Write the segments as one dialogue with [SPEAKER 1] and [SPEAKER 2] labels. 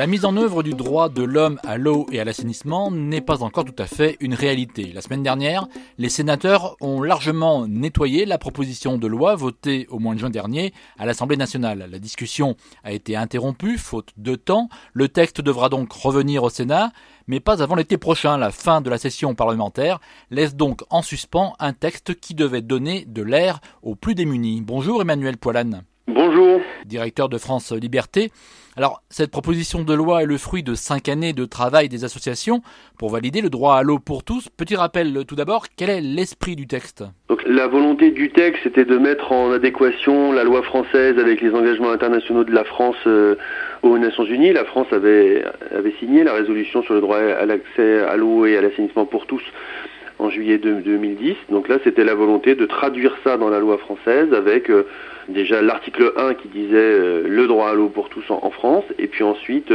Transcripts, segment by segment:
[SPEAKER 1] La mise en œuvre du droit de l'homme à l'eau et à l'assainissement n'est pas encore tout à fait une réalité. La semaine dernière, les sénateurs ont largement nettoyé la proposition de loi votée au mois de juin dernier à l'Assemblée nationale. La discussion a été interrompue, faute de temps. Le texte devra donc revenir au Sénat, mais pas avant l'été prochain. La fin de la session parlementaire laisse donc en suspens un texte qui devait donner de l'air aux plus démunis. Bonjour Emmanuel Poilane.
[SPEAKER 2] Bonjour.
[SPEAKER 1] Directeur de France Liberté. Alors, cette proposition de loi est le fruit de 5 années de travail des associations pour valider le droit à l'eau pour tous. Petit rappel tout d'abord, quel est l'esprit du texte ?
[SPEAKER 2] Donc, la volonté du texte, c'était de mettre en adéquation la loi française avec les engagements internationaux de la France aux Nations Unies. La France avait signé la résolution sur le droit à l'accès à l'eau et à l'assainissement pour tous en juillet 2010. Donc là, c'était la volonté de traduire ça dans la loi française avec déjà l'article 1 qui disait le droit à l'eau pour tous en France, et puis ensuite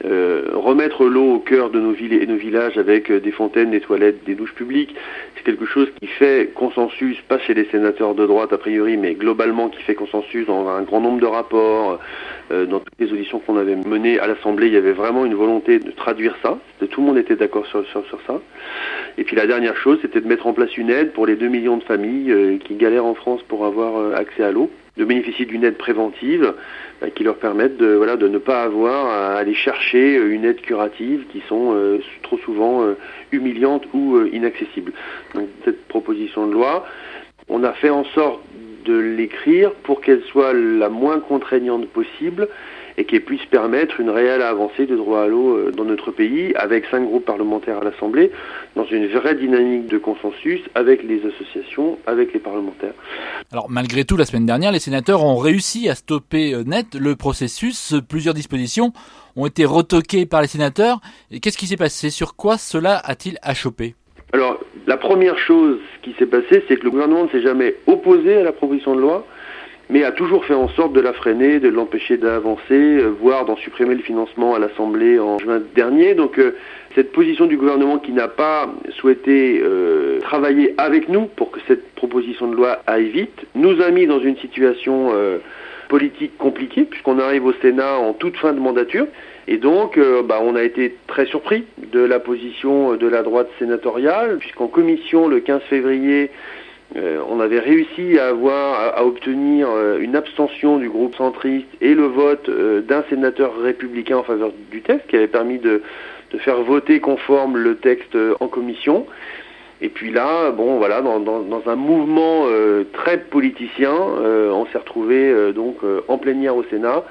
[SPEAKER 2] remettre l'eau au cœur de nos villes et nos villages avec des fontaines, des toilettes, des douches publiques. C'est quelque chose qui fait consensus, pas chez les sénateurs de droite a priori, mais globalement qui fait consensus dans un grand nombre de rapports. Dans toutes les auditions qu'on avait menées à l'Assemblée, il y avait vraiment une volonté de traduire ça. Tout le monde était d'accord sur ça. Et puis la dernière chose, c'était de mettre en place une aide pour les 2 millions de familles qui galèrent en France pour avoir accès à l'eau, de bénéficier d'une aide préventive qui leur permette de ne pas avoir à aller chercher une aide curative qui sont trop souvent humiliantes ou inaccessibles. Donc cette proposition de loi, on a fait en sorte de l'écrire pour qu'elle soit la moins contraignante possible et qu'elle puisse permettre une réelle avancée de droit à l'eau dans notre pays, avec 5 groupes parlementaires à l'Assemblée, dans une vraie dynamique de consensus avec les associations, avec les parlementaires.
[SPEAKER 1] Alors malgré tout, la semaine dernière, les sénateurs ont réussi à stopper net le processus. Plusieurs dispositions ont été retoquées par les sénateurs. Et qu'est-ce qui s'est passé ? Sur quoi cela a-t-il achoppé ?
[SPEAKER 2] Alors, la première chose qui s'est passée, c'est que le gouvernement ne s'est jamais opposé à la proposition de loi, mais a toujours fait en sorte de la freiner, de l'empêcher d'avancer, voire d'en supprimer le financement à l'Assemblée en juin dernier. Donc cette position du gouvernement qui n'a pas souhaité travailler avec nous pour que cette proposition de loi aille vite, nous a mis dans une situation politique compliquée, puisqu'on arrive au Sénat en toute fin de mandature. Et donc, on a été très surpris de la position de la droite sénatoriale, puisqu'en commission, le 15 février, on avait réussi à obtenir une abstention du groupe centriste et le vote d'un sénateur républicain en faveur du texte, qui avait permis de faire voter conforme le texte en commission. Et puis là, dans un mouvement très politicien, on s'est retrouvé en plénière au Sénat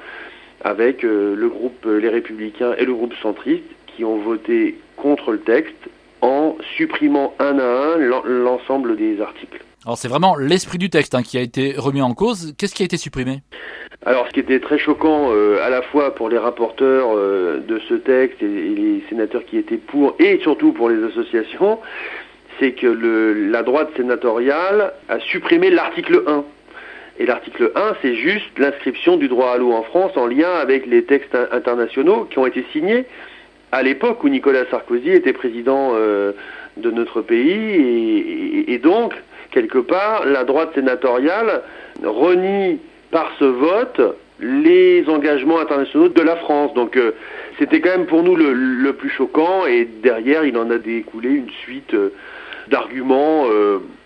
[SPEAKER 2] avec le groupe Les Républicains et le groupe centriste qui ont voté contre le texte en supprimant un à un l'ensemble des articles.
[SPEAKER 1] Alors c'est vraiment l'esprit du texte qui a été remis en cause. Qu'est-ce qui a été supprimé ?
[SPEAKER 2] Alors ce qui était très choquant à la fois pour les rapporteurs de ce texte et les sénateurs qui étaient pour, et surtout pour les associations, c'est que la droite sénatoriale a supprimé l'article 1. Et l'article 1, c'est juste l'inscription du droit à l'eau en France en lien avec les textes internationaux qui ont été signés à l'époque où Nicolas Sarkozy était président de notre pays. Et donc, quelque part, la droite sénatoriale renie par ce vote les engagements internationaux de la France. Donc c'était quand même pour nous le plus choquant, et derrière il en a découlé une suite d'arguments,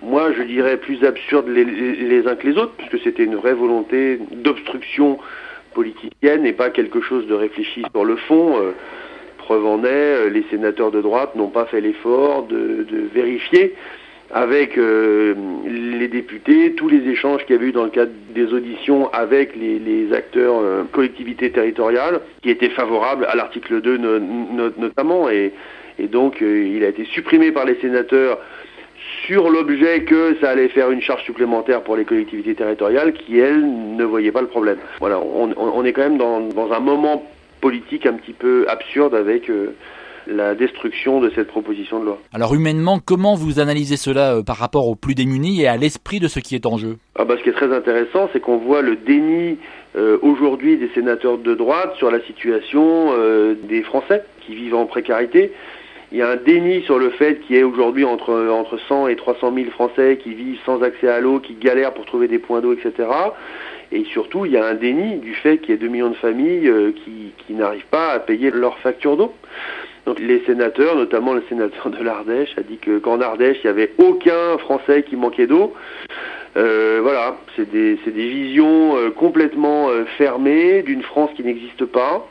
[SPEAKER 2] moi je dirais plus absurdes les uns que les autres, puisque c'était une vraie volonté d'obstruction politicienne et pas quelque chose de réfléchi sur le fond. Preuve en est, les sénateurs de droite n'ont pas fait l'effort de vérifier avec les députés tous les échanges qu'il y avait eu dans le cadre des auditions avec les acteurs collectivités territoriales qui étaient favorables à l'article 2 notamment, et donc il a été supprimé par les sénateurs sur l'objet que ça allait faire une charge supplémentaire pour les collectivités territoriales qui, elles, ne voyaient pas le problème. Voilà, on est quand même dans un moment politique un petit peu absurde avec la destruction de cette proposition de loi.
[SPEAKER 1] Alors humainement, comment vous analysez cela par rapport aux plus démunis et à l'esprit de ce qui est en jeu ?
[SPEAKER 2] Ce qui est très intéressant, c'est qu'on voit le déni aujourd'hui des sénateurs de droite sur la situation des Français qui vivent en précarité. Il y a un déni sur le fait qu'il y ait aujourd'hui entre 100 et 300 000 Français qui vivent sans accès à l'eau, qui galèrent pour trouver des points d'eau, etc. Et surtout, il y a un déni du fait qu'il y ait 2 millions de familles qui n'arrivent pas à payer leur facture d'eau. Donc les sénateurs, notamment le sénateur de l'Ardèche, a dit qu'en Ardèche, il n'y avait aucun Français qui manquait d'eau. Voilà, c'est des visions complètement fermées d'une France qui n'existe pas.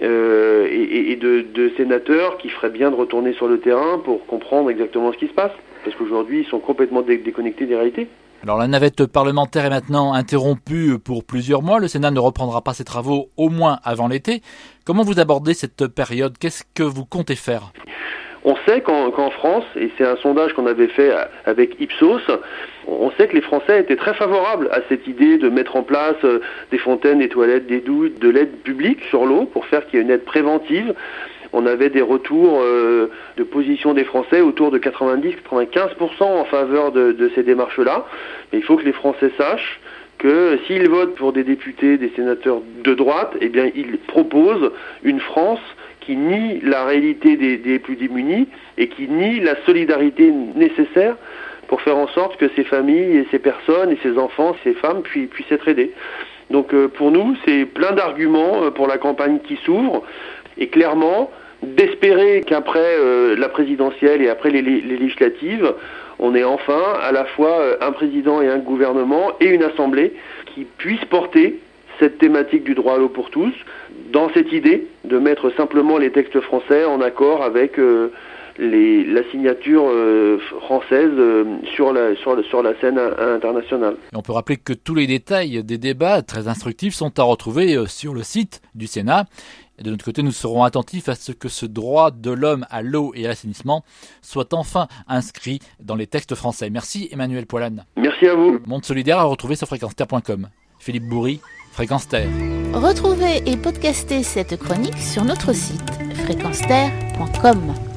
[SPEAKER 2] Et de sénateurs qui feraient bien de retourner sur le terrain pour comprendre exactement ce qui se passe. Parce qu'aujourd'hui, ils sont complètement déconnectés des réalités.
[SPEAKER 1] Alors la navette parlementaire est maintenant interrompue pour plusieurs mois. Le Sénat ne reprendra pas ses travaux au moins avant l'été. Comment vous abordez cette période ? Qu'est-ce que vous comptez faire ?
[SPEAKER 2] On sait qu'en France, et c'est un sondage qu'on avait fait avec Ipsos, on sait que les Français étaient très favorables à cette idée de mettre en place des fontaines, des toilettes, des douches, de l'aide publique sur l'eau pour faire qu'il y ait une aide préventive. On avait des retours de position des Français autour de 90-95% en faveur de ces démarches-là. Mais il faut que les Français sachent que s'ils votent pour des députés, des sénateurs de droite, eh bien ils proposent une France qui nie la réalité des plus démunis et qui nie la solidarité nécessaire pour faire en sorte que ces familles et ces personnes et ces enfants, ces femmes puissent être aidés. Donc pour nous, c'est plein d'arguments pour la campagne qui s'ouvre et clairement d'espérer qu'après la présidentielle et après les législatives, on ait enfin à la fois un président et un gouvernement et une assemblée qui puissent porter cette thématique du droit à l'eau pour tous, dans cette idée de mettre simplement les textes français en accord avec la signature française sur la scène internationale.
[SPEAKER 1] Et on peut rappeler que tous les détails des débats très instructifs sont à retrouver sur le site du Sénat. Et de notre côté, nous serons attentifs à ce que ce droit de l'homme à l'eau et à l'assainissement soit enfin inscrit dans les textes français. Merci Emmanuel Poilane.
[SPEAKER 2] Merci à vous.
[SPEAKER 1] Monde solidaire à retrouver sur fréquenceterre.com. Philippe Bourri, Fréquence Terre.
[SPEAKER 3] Retrouvez et podcastez cette chronique sur notre site fréquenceterre.com.